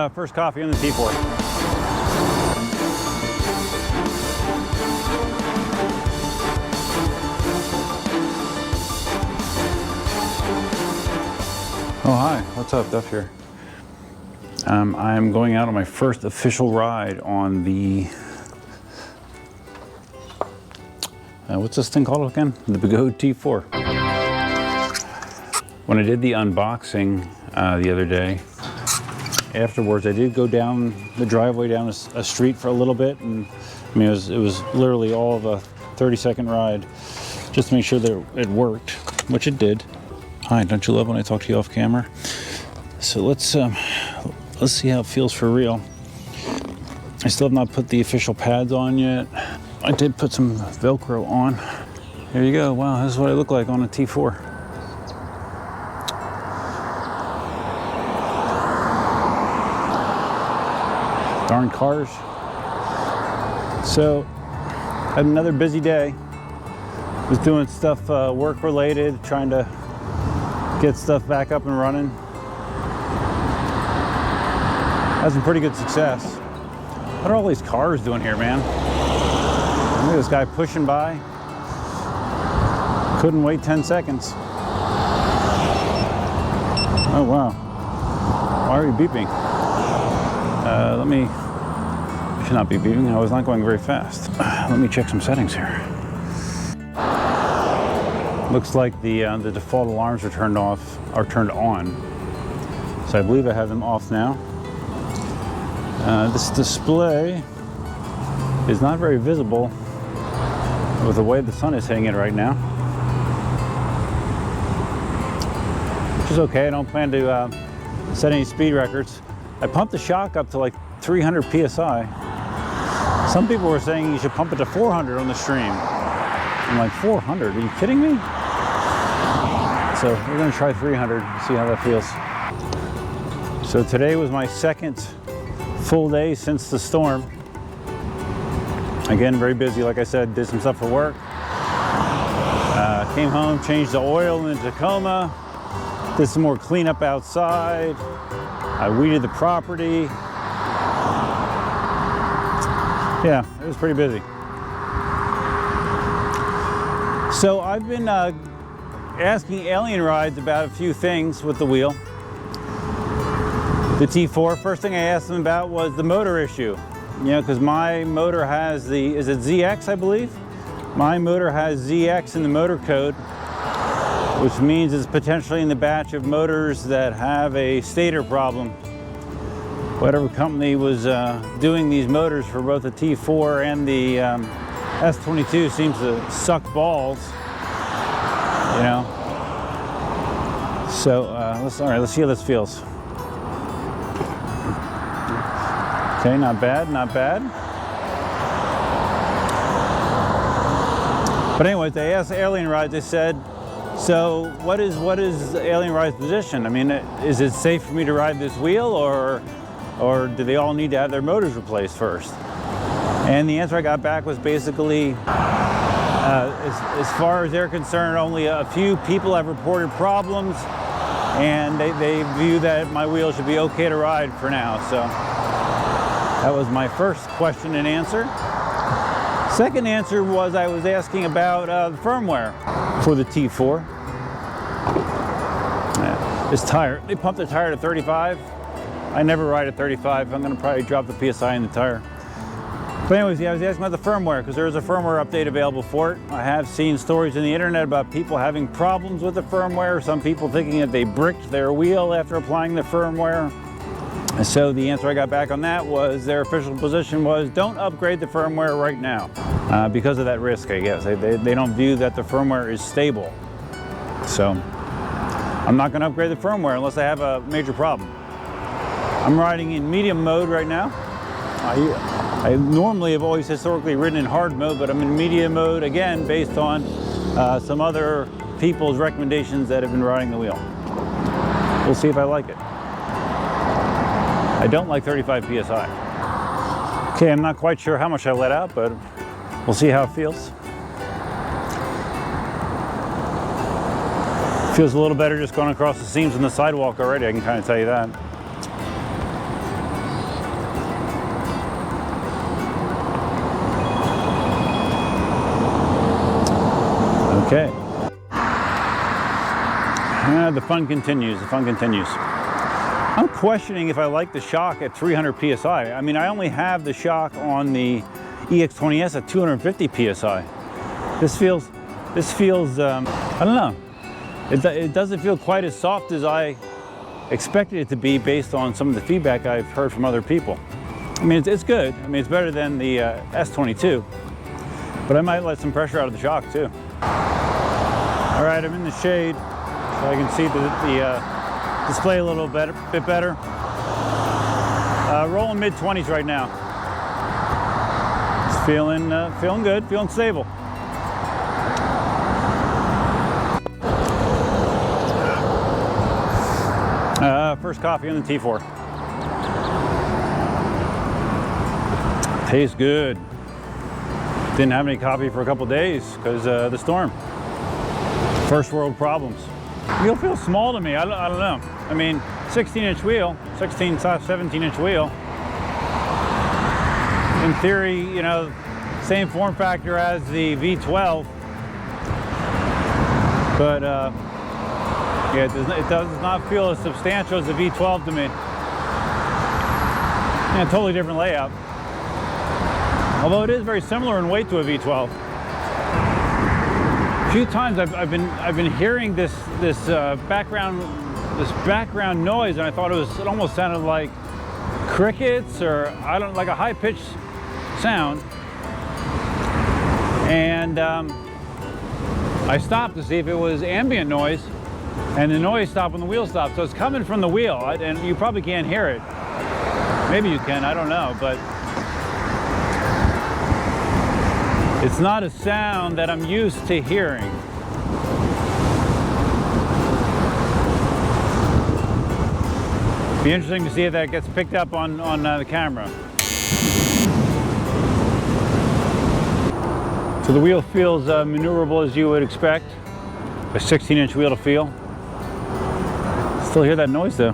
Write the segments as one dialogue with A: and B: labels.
A: First coffee on the T4. Oh, hi. What's up? Duff here. I'm going out on my first official ride on the... what's this thing called again? The Begode T4. When I did the unboxing the other day, afterwards I did go down the driveway down a street for a little bit, and I mean it was literally all of a 30-second ride just to make sure that it worked, which it did. Hi, don't you love when I talk to you off camera? So let's see how it feels for real. I still have not put the official pads on yet. I did put some Velcro on. There you go. Wow, this is what I look like on a T4. Darn cars. So, had another busy day. Was doing stuff work related, trying to get stuff back up and running. Had some pretty good success. What are all these cars doing here, man? Look at this guy pushing by. Couldn't wait 10 seconds. Oh, wow. Why are you beeping? I should not be beeping. I was not going very fast. Let me check some settings here. Looks like the default alarms are turned on. So I believe I have them off now. This display is not very visible with the way the sun is hitting it right now. Which is okay. I don't plan to set any speed records. I pumped the shock up to like 300 PSI. Some people were saying you should pump it to 400 on the stream. I'm like, 400? Are you kidding me? So we're gonna try 300 and see how that feels. So today was my second full day since the storm. Again, very busy, like I said, did some stuff for work. Came home, changed the oil in Tacoma, did some more cleanup outside. I weeded the property. Yeah, it was pretty busy. So I've been asking alien rides about a few things with the wheel. The T4, first thing I asked them about was the motor issue. You know, because my motor has the, is it ZX, I believe? My motor has ZX in the motor code, which means it's potentially in the batch of motors that have a stator problem. Whatever company was doing these motors for both the T4 and the S22 seems to suck balls, you know. So let's see how this feels. Okay, not bad, not bad. But anyways, they asked Alien Rides, they said, so what is Alien Ride's position? I mean, is it safe for me to ride this wheel, or do they all need to have their motors replaced first? And the answer I got back was basically, as far as they're concerned, only a few people have reported problems, and they view that my wheel should be okay to ride for now. So that was my first question and answer. Second answer was I was asking about the firmware for the T4. This tire, they pumped the tire to 35. I never ride at 35. I'm going to probably drop the PSI in the tire. But anyways, yeah, I was asking about the firmware because there is a firmware update available for it. I have seen stories on the internet about people having problems with the firmware. Some people thinking that they bricked their wheel after applying the firmware. And so the answer I got back on that was their official position was don't upgrade the firmware right now because of that risk, I guess. They don't view that the firmware is stable. So I'm not going to upgrade the firmware unless I have a major problem. I'm riding in medium mode right now. I normally have always historically ridden in hard mode, but I'm in medium mode again based on some other people's recommendations that have been riding the wheel. We'll see if I like it. I don't like 35 PSI. Okay, I'm not quite sure how much I let out, but we'll see how it feels. Feels a little better just going across the seams on the sidewalk already, I can kind of tell you that. Okay. The fun continues, the fun continues. I'm questioning if I like the shock at 300 PSI. I mean, I only have the shock on the EX20S at 250 PSI. This feels, I don't know. It doesn't feel quite as soft as I expected it to be based on some of the feedback I've heard from other people. I mean, it's good. I mean, it's better than the S22, but I might let some pressure out of the shock too. All right, I'm in the shade, so I can see the display a little bit better. Rolling mid-20s right now. It's feeling good, feeling stable. First coffee on the T4. Tastes good. Didn't have any coffee for a couple days because the storm. First world problems. Wheel feels small to me. I don't know. I mean, 16-inch wheel, 17-inch wheel. In theory, you know, same form factor as the V12, but yeah, it does not feel as substantial as the V12 to me. Yeah, totally different layout. Although it is very similar in weight to a V12. A few times I've been hearing this background noise, and I thought it almost sounded like crickets or like a high pitched sound. And I stopped to see if it was ambient noise, and the noise stopped when the wheel stopped. So it's coming from the wheel, and you probably can't hear it. Maybe you can, I don't know, but it's not a sound that I'm used to hearing. Be interesting to see if that gets picked up on the camera. So the wheel feels maneuverable as you would expect. A 16-inch wheel to feel. Still hear that noise though.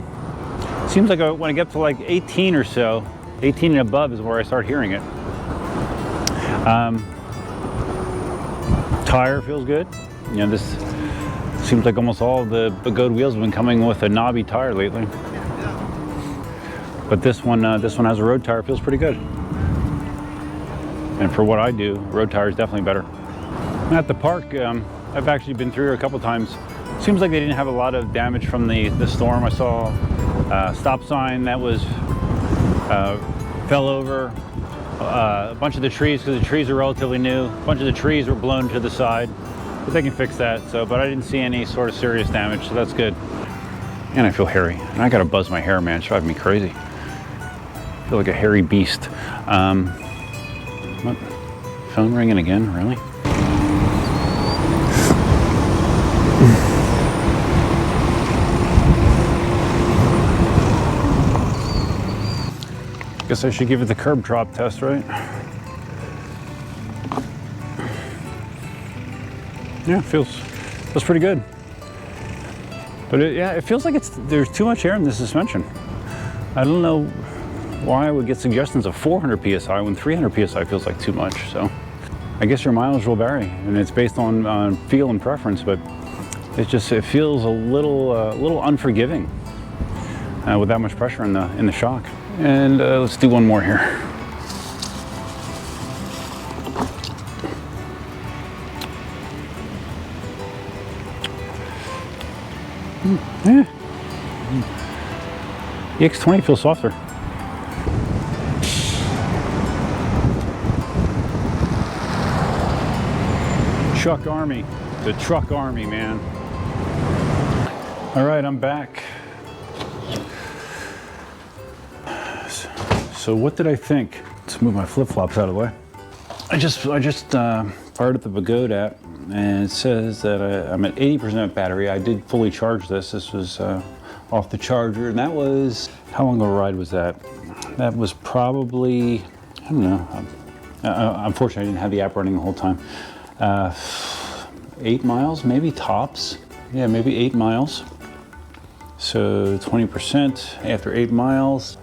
A: Seems like when I get to like 18 or so, 18 and above is where I start hearing it. Tire feels good. You know, this seems like almost all of the Begode wheels have been coming with a knobby tire lately. But this one has a road tire, feels pretty good. And for what I do, road tire is definitely better. At the park, I've actually been through here a couple times. Seems like they didn't have a lot of damage from the storm. I saw a stop sign that was fell over. A bunch of the trees, because the trees are relatively new, a bunch of the trees were blown to the side, but they can fix that. But I didn't see any sort of serious damage, so that's good. And I feel hairy, and I gotta buzz my hair, man. It's driving me crazy. I feel like a hairy beast. What? Phone ringing again, really? Guess I should give it the curb drop test, right? Yeah, feels pretty good. But it feels like there's too much air in the suspension. I don't know why I would get suggestions of 400 PSI when 300 PSI feels like too much. So I guess your mileage will vary, and it's based on feel and preference, but it feels a little unforgiving with that much pressure in the shock. And let's do one more here. Yeah. The X20 feels softer. Truck Army, the Truck Army, man. All right, I'm back. So what did I think? Let's move my flip-flops out of the way. I just fired up the Begode app, and it says that I'm at 80% battery. I did fully charge this. This was off the charger, and that was, how long of a ride was that? That was probably, I don't know. Unfortunately, I didn't have the app running the whole time. 8 miles, maybe tops. Yeah, maybe 8 miles. So 20% after 8 miles.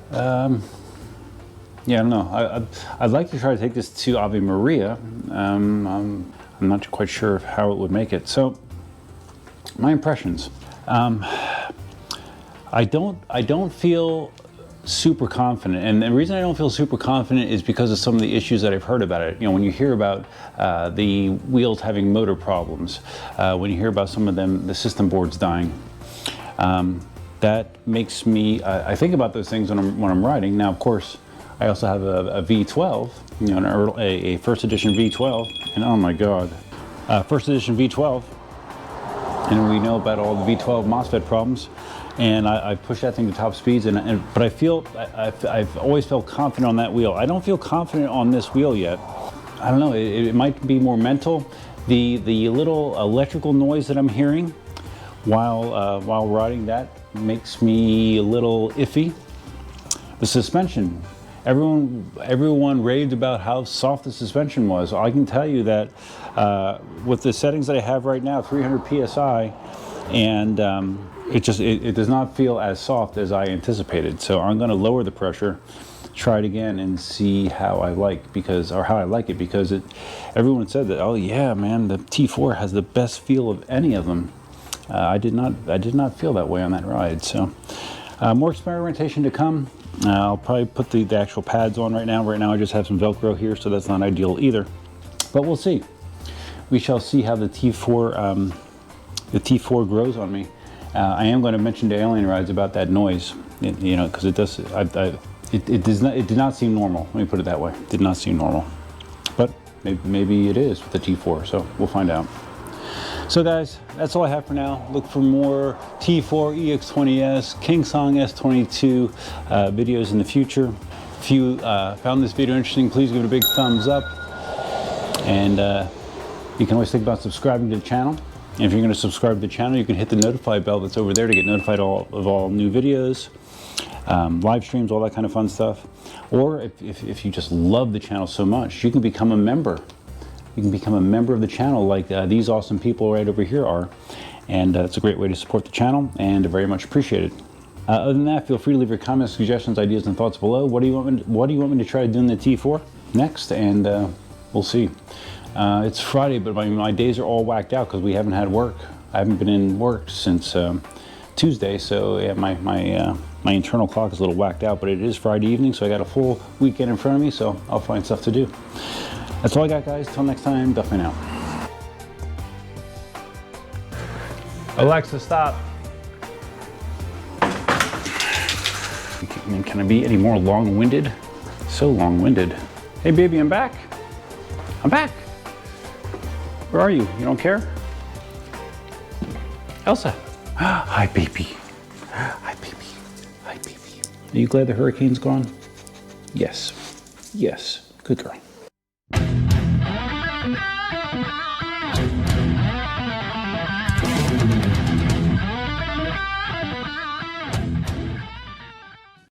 A: Yeah, I don't know. I'd like to try to take this to Ave Maria. I'm I'm not quite sure how it would make it. So, my impressions. I don't feel super confident, and the reason I don't feel super confident is because of some of the issues that I've heard about it. You know, when you hear about the wheels having motor problems, when you hear about some of them, the system boards dying, that makes me, I think about those things when I'm riding. Now, of course, I also have a V12, you know, a first edition V12, and oh my God, first edition V12, and we know about all the V12 MOSFET problems. And I push that thing to top speeds, but I feel, I've always felt confident on that wheel. I don't feel confident on this wheel yet. I don't know, it might be more mental. The little electrical noise that I'm hearing while riding, that makes me a little iffy. The suspension, everyone raved about how soft the suspension was. I can tell you that with the settings that I have right now, 300 PSI, and it does not feel as soft as I anticipated. So I'm going to lower the pressure, try it again, and see how I like it, because everyone said that, oh yeah, man, the T4 has the best feel of any of them. I did not feel that way on that ride. So more experimentation to come. I'll probably put the actual pads on right now. Right now I just have some Velcro here, so that's not ideal either. But we'll see. We shall see how the T4 grows on me. I am going to mention to Alien Rides about that noise, you know, because it did not seem normal. Let me put it that way. It did not seem normal, but maybe it is with the T4. So we'll find out. So guys, that's all I have for now. Look for more T4 EX20S, KingSong S22 videos in the future. If you found this video interesting, please give it a big thumbs up, and you can always think about subscribing to the channel. And if you're going to subscribe to the channel, you can hit the notify bell that's over there to get notified of all new videos, live streams, all that kind of fun stuff. Or if you just love the channel so much, you can become a member. You can become a member of the channel like these awesome people right over here are. And it's a great way to support the channel, and very much appreciated. Other than that, feel free to leave your comments, suggestions, ideas, and thoughts below. What do you want me to try doing the T4 next? And we'll see. It's Friday, but my days are all whacked out because we haven't had work. I haven't been in work since Tuesday, so yeah, my internal clock is a little whacked out, but it is Friday evening, so I got a full weekend in front of me, so I'll find stuff to do. That's all I got, guys. Till next time, Duffman out. Alexa, stop. Can I be any more long-winded? So long-winded. Hey baby, I'm back. I'm back. Where are you? You don't care? Elsa. Hi, baby. Hi, baby. Hi, baby. Are you glad the hurricane's gone? Yes. Yes. Good girl.